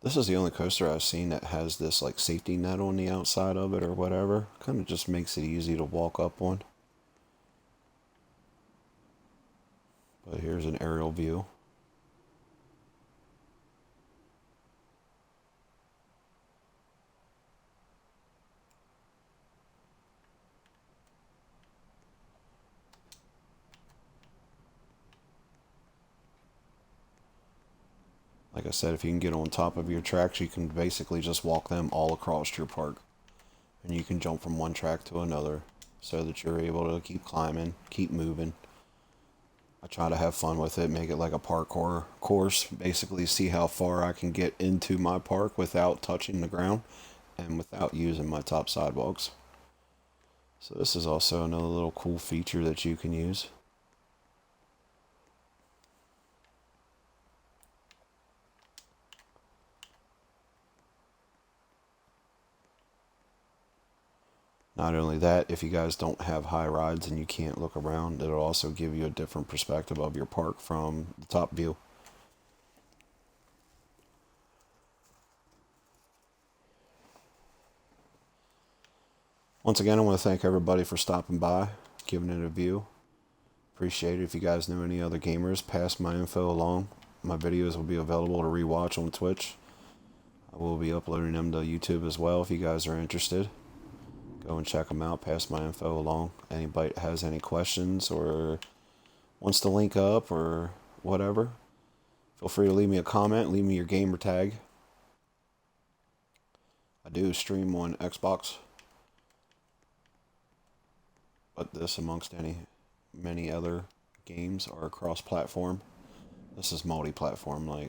This is the only coaster I've seen that has this like safety net on the outside of it or whatever. Kind of just makes it easy to walk up on. But here's an aerial view. Like I said, if you can get on top of your tracks, you can basically just walk them all across your park. And you can jump from one track to another so that you're able to keep climbing, keep moving. I try to have fun with it, make it like a parkour course, basically see how far I can get into my park without touching the ground and without using my top sidewalks. So this is also another little cool feature that you can use. Not only that, if you guys don't have high rides and you can't look around, it'll also give you a different perspective of your park from the top view. Once again, I want to thank everybody for stopping by, giving it a view. Appreciate it. If you guys know any other gamers, pass my info along. My videos will be available to rewatch on Twitch. I will be uploading them to YouTube as well if you guys are interested. Go and check them out. Pass my info along. Anybody that has any questions or wants to link up or whatever, feel free to leave me a comment. Leave me your gamer tag. I do stream on Xbox, but this, amongst many other games, are cross-platform. This is multi-platform. Like,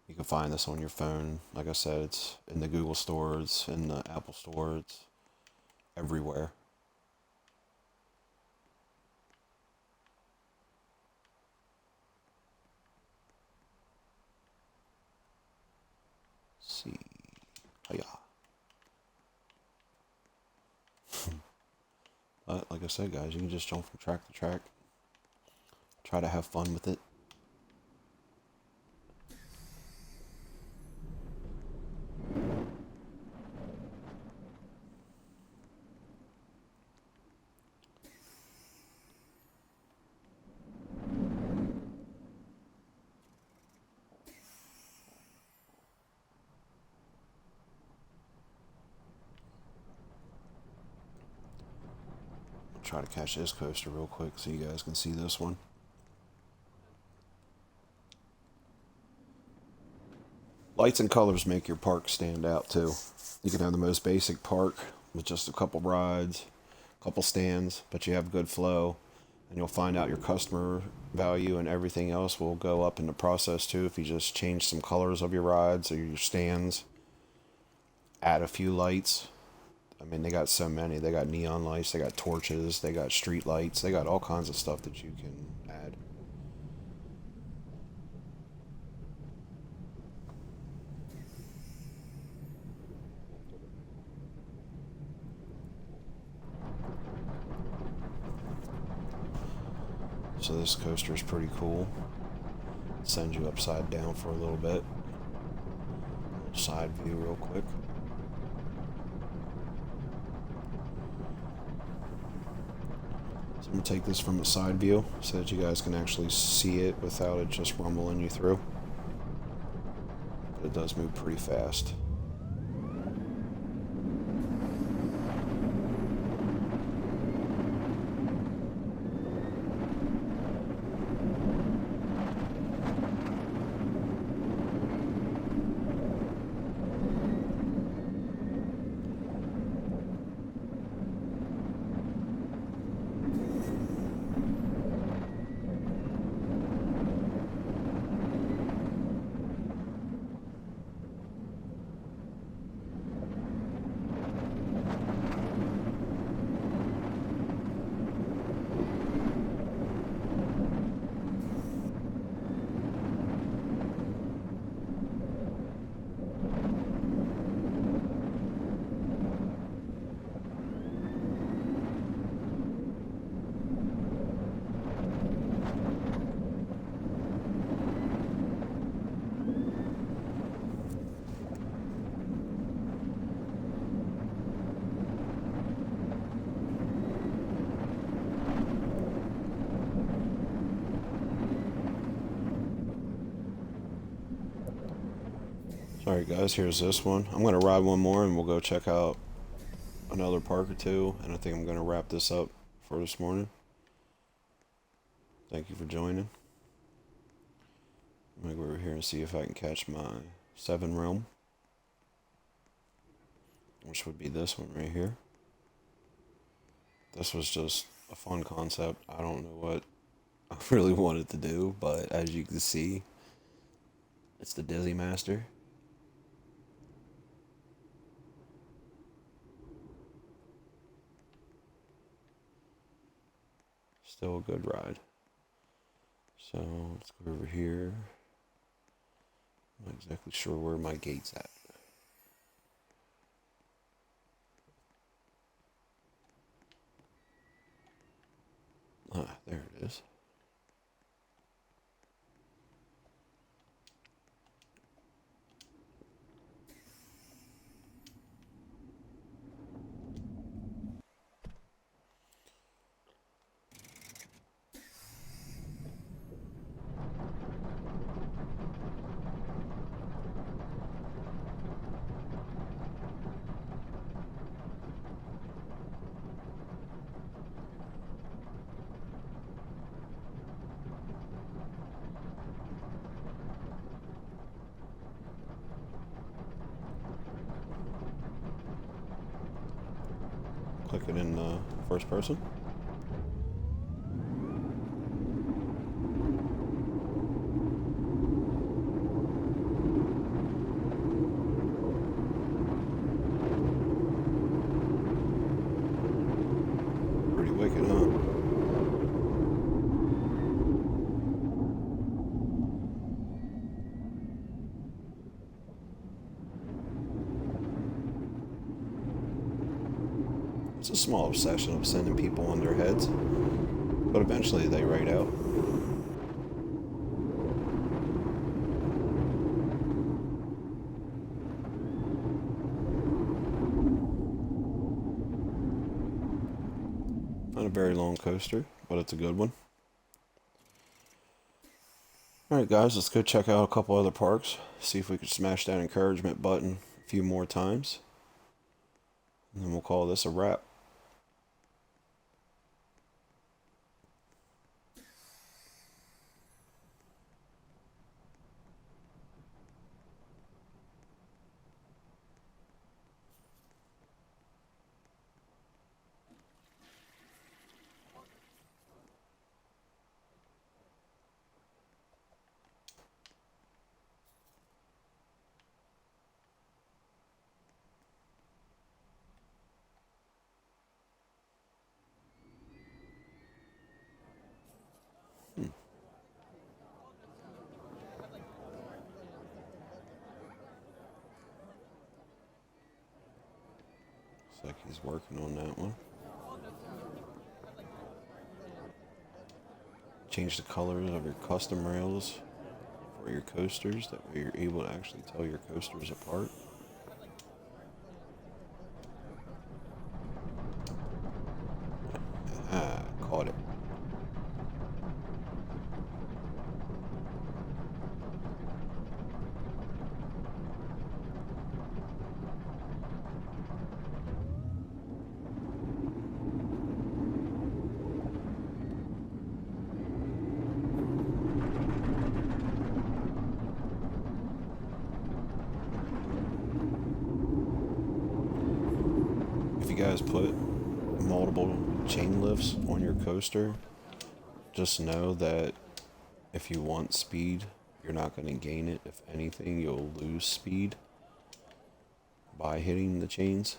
you can find this on your phone. Like I said, it's in the Google Store, it's in the Apple Store, it's everywhere. Let's see. Oh, yeah. But like I said, guys, you can just jump from track to track. Try to have fun with it. Try to catch this coaster real quick so you guys can see this one. Lights and colors make your park stand out too. You can have the most basic park with just a couple rides, a couple stands, but you have good flow, and you'll find out your customer value and everything else will go up in the process too if you just change some colors of your rides or your stands, add a few lights. I mean, they got so many. They got neon lights, they got torches, they got street lights, they got all kinds of stuff that you can add. So this coaster is pretty cool. Send you upside down for a little bit. Side view real quick. So I'm going to take this from a side view so that you guys can actually see it without it just rumbling you through. But it does move pretty fast. Alright guys, here's this one. I'm going to ride one more and we'll go check out another park or two. And I think I'm going to wrap this up for this morning. Thank you for joining. I'm going to go over here and see if I can catch my 7 realm. Which would be this one right here. This was just a fun concept. I don't know what I really wanted to do, but as you can see, it's the Dizzy Master. Still a good ride. So let's go over here. I'm not exactly sure where my gate's at. Ah, there it is. click it in first person. Pretty wicked, huh? It's a small obsession of sending people on their heads, but eventually they ride out. Not a very long coaster, but it's a good one. Alright guys, let's go check out a couple other parks. See if we can smash that encouragement button a few more times. And then we'll call this a wrap. Looks like he's working on that one. Change the colors of your custom rails for your coasters. That way you're able to actually tell your coasters apart. Ah, caught it. If you guys put multiple chain lifts on your coaster, just know that if you want speed, you're not going to gain it. If anything, you'll lose speed by hitting the chains.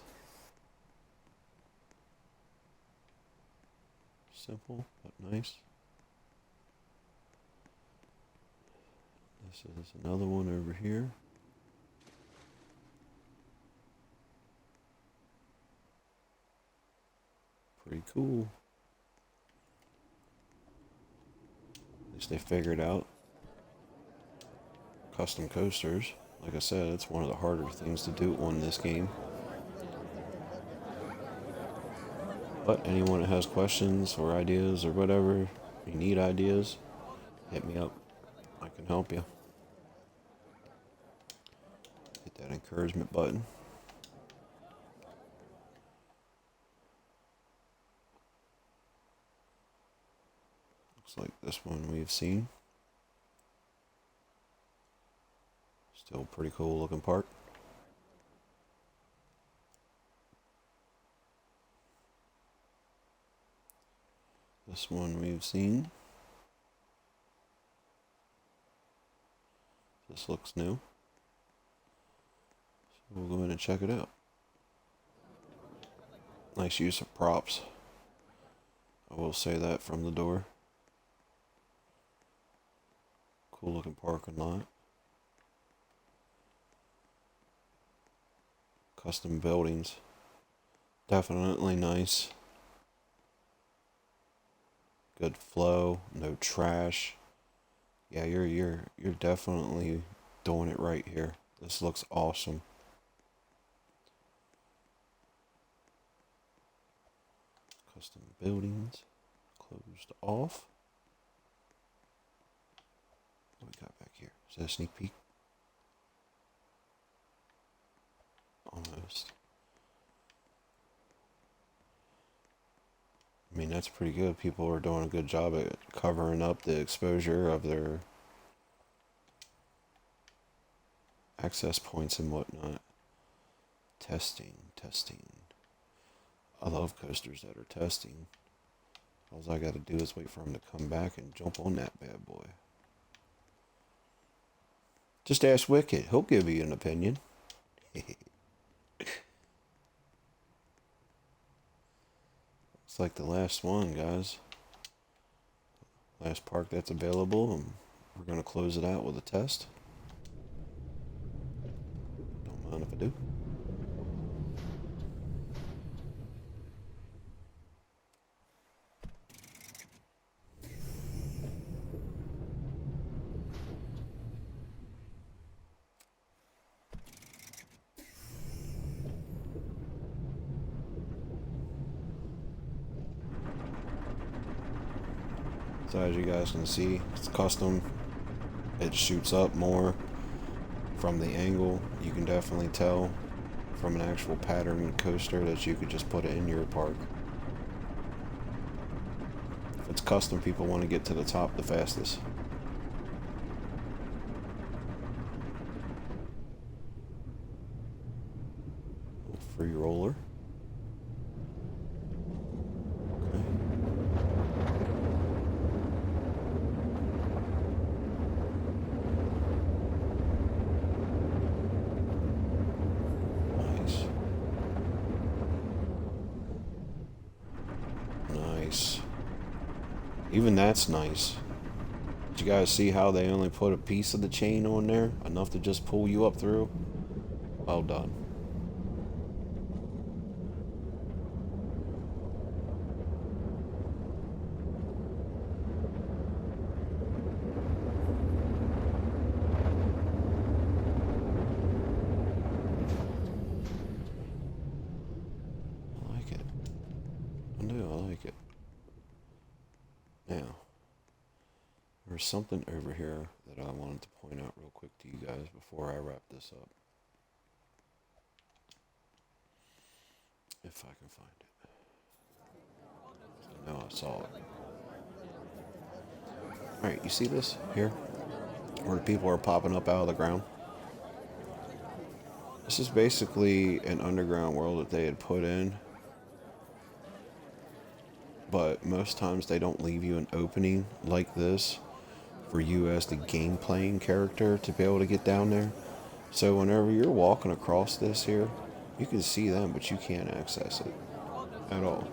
Simple, but nice. This is another one over here. Pretty cool. At least they figured out custom coasters. Like I said, it's one of the harder things to do on this game. But anyone that has questions or ideas or whatever, you need ideas, hit me up. I can help you. Hit that encouragement button. Looks like this one we've seen. Still pretty cool looking park. This one we've seen. This looks new. So we'll go in and check it out. Nice use of props. I will say that from the door. Cool looking parking lot. Custom buildings. Definitely nice. Good flow, no trash. Yeah, you're definitely doing it right here. This looks awesome. Custom buildings closed off. What we got back here? Is that a sneak peek? Almost. I mean, that's pretty good. People are doing a good job at covering up the exposure of their access points and whatnot. Testing. I love coasters that are testing. All I gotta do is wait for him to come back and jump on that bad boy. Just ask Wicked. He'll give you an opinion. It's like the last one, guys. Last park that's available, and we're going to close it out with a test. Don't mind if I do. So as you guys can see, it's custom. It shoots up more from the angle. You can definitely tell from an actual pattern coaster that you could just put it in your park. If it's custom, people want to get to the top the fastest. Free roller. Okay. Nice. Even that's nice. Did you guys see how they only put a piece of the chain on there? Enough to just pull you up through? Well done. I like it. I do, I like it. Now, there's something over here that I wanted to point out real quick to you guys before I wrap this up. If I can find it. I know I saw it. Alright, you see this here? Where people are popping up out of the ground? This is basically an underground world that they had put in. But most times they don't leave you an opening like this for you as the game playing character to be able to get down there. So whenever you're walking across this here, you can see them, but you can't access it at all.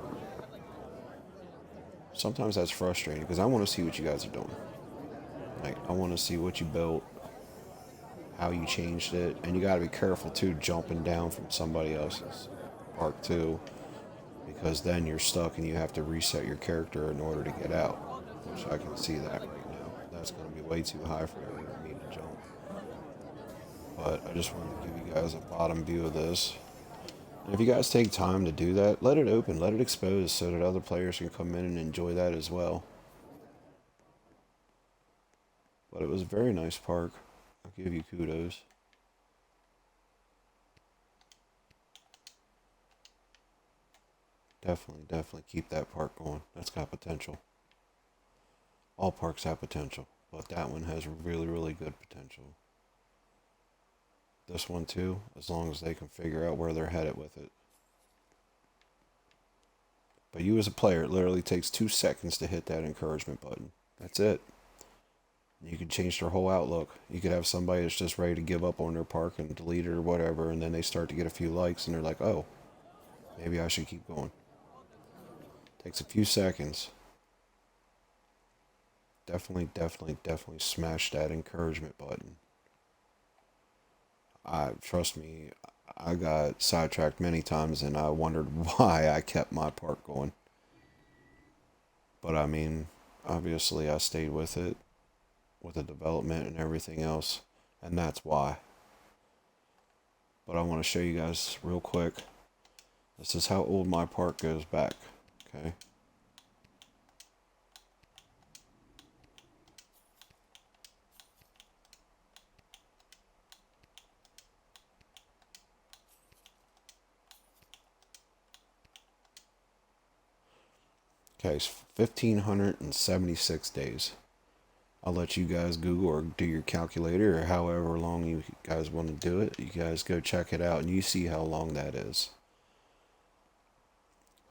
Sometimes that's frustrating because I want to see what you guys are doing. Like, I want to see what you built, how you changed it, and you got to be careful too jumping down from somebody else's park too, because then you're stuck and you have to reset your character in order to get out, which I can see that right now. That's going to be way too high for me to jump. But I just wanted to give you guys a bottom view of this. And if you guys take time to do that, let it open, let it expose so that other players can come in and enjoy that as well. But it was a very nice park. I'll give you kudos. Definitely keep that park going. That's got potential. All parks have potential, but that one has really good potential. This one too, as long as they can figure out where they're headed with it. But you as a player, it literally takes 2 seconds to hit that encouragement button. That's it. You could change their whole outlook. You could have somebody that's just ready to give up on their park and delete it or whatever, and then they start to get a few likes and they're like, oh, maybe I should keep going. Takes a few seconds. Definitely smash that encouragement button. Trust me, I got sidetracked many times and I wondered why I kept my park going. But I mean, obviously I stayed with it, with the development and everything else, and that's why. But I want to show you guys real quick. This is how old my park goes back, okay? Okay, it's 1,576 days. I'll let you guys Google or do your calculator or however long you guys want to do it. You guys go check it out and you see how long that is.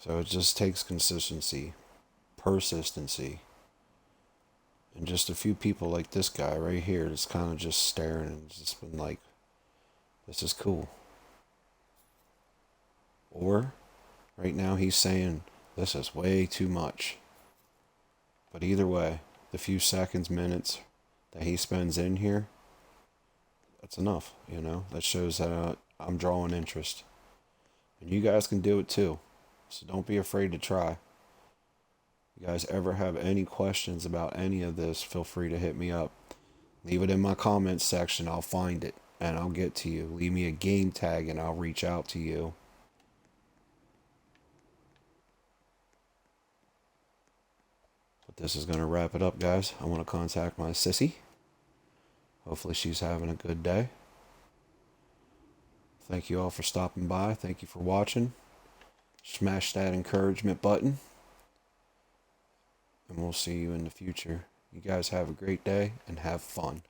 So it just takes consistency, persistency, and just a few people like this guy right here that's kind of just staring and just been like, this is cool. Or right now he's saying, this is way too much. But either way, the few seconds, minutes that he spends in here, that's enough, you know? That shows that I'm drawing interest. And you guys can do it too. So don't be afraid to try. You guys ever have any questions about any of this, feel free to hit me up. Leave it in my comments section. I'll find it and I'll get to you. Leave me a game tag and I'll reach out to you. But this is going to wrap it up, guys. I want to contact my sissy. Hopefully she's having a good day. Thank you all for stopping by. Thank you for watching. Smash that encouragement button. And we'll see you in the future. You guys have a great day and have fun.